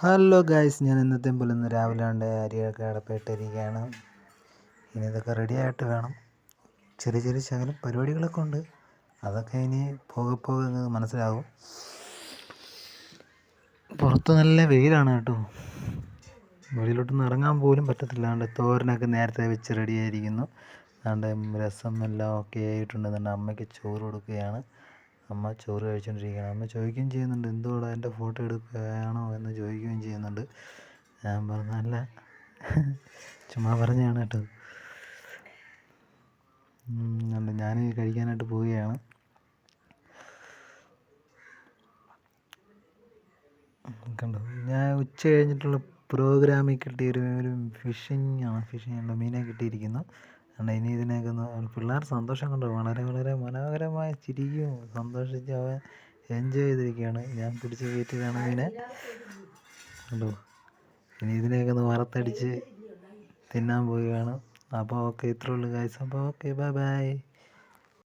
Hello guys, ഞാൻ ഇന്നത്തെ പോലെ ഇന്ന് രാവിലെ കൊണ്ട് അരിയൊക്കെ അടപ്പിട്ടിരിക്കുകയാണ്. ഇനി ഇതൊക്കെ റെഡിയായിട്ട് വേണം. ചെറിയ ചെറിയ ശകലം പരിപാടികളൊക്കെ ഉണ്ട്. അതൊക്കെ ഇനി പോകെ പോകെ മനസ്സിലാകും. പുറത്ത് നല്ല വെയിലാണ് കേട്ടോ. വെളിയിലോട്ടൊന്നും ഇറങ്ങാൻ പോലും പറ്റത്തില്ല. അതുകൊണ്ട് തോരനൊക്കെ നേരത്തെ വെച്ച് റെഡിയായിരിക്കുന്നു. അതുകൊണ്ട് രസം എല്ലാം ഒക്കെ ആയിട്ടുണ്ട്. അതുകൊണ്ട് അമ്മയ്ക്ക് ചോറ് കൊടുക്കുകയാണ്. അമ്മ ചോറ് കഴിച്ചുകൊണ്ടിരിക്കുകയാണ്. അമ്മ ചോദിക്കുകയും ചെയ്യുന്നുണ്ട്, എന്തുകൂടെ എൻ്റെ ഫോട്ടോ എടുക്കുകയാണോ എന്ന് ചോദിക്കുകയും ചെയ്യുന്നുണ്ട്. ഞാൻ പറഞ്ഞല്ല, ചുമ്മാ പറഞ്ഞതാണ് കേട്ടോ. ഞാൻ കഴിക്കാനായിട്ട് പോവുകയാണ്. കണ്ടോ, ഞാൻ ഉച്ച കഴിഞ്ഞിട്ടുള്ള പ്രോഗ്രാമിൽ കിട്ടിയൊരു ഫിഷിങ് മീനെ കിട്ടിയിരിക്കുന്നു. അതുകൊണ്ട് ഇനി ഇതിനെയൊക്കെ ഒന്ന് പിള്ളേർ സന്തോഷം കണ്ടോ, വളരെ വളരെ മനോഹരമായ ചിരിയും സന്തോഷിച്ച് അവൻ എൻജോയ് ചെയ്തിരിക്കുകയാണ്. ഞാൻ പിടിച്ച് കയറ്റിയതാണ് മീനെ കണ്ടോ. ഇനി ഇതിനെയൊക്കെ ഒന്ന് വറുത്തടിച്ച് തിന്നാൻ പോവുകയാണ്. അപ്പോൾ ഓക്കെ, ഇത്രേ ഉള്ളൂ ഗൈസ്. അപ്പോൾ ഓക്കെ, ബൈ ബൈ.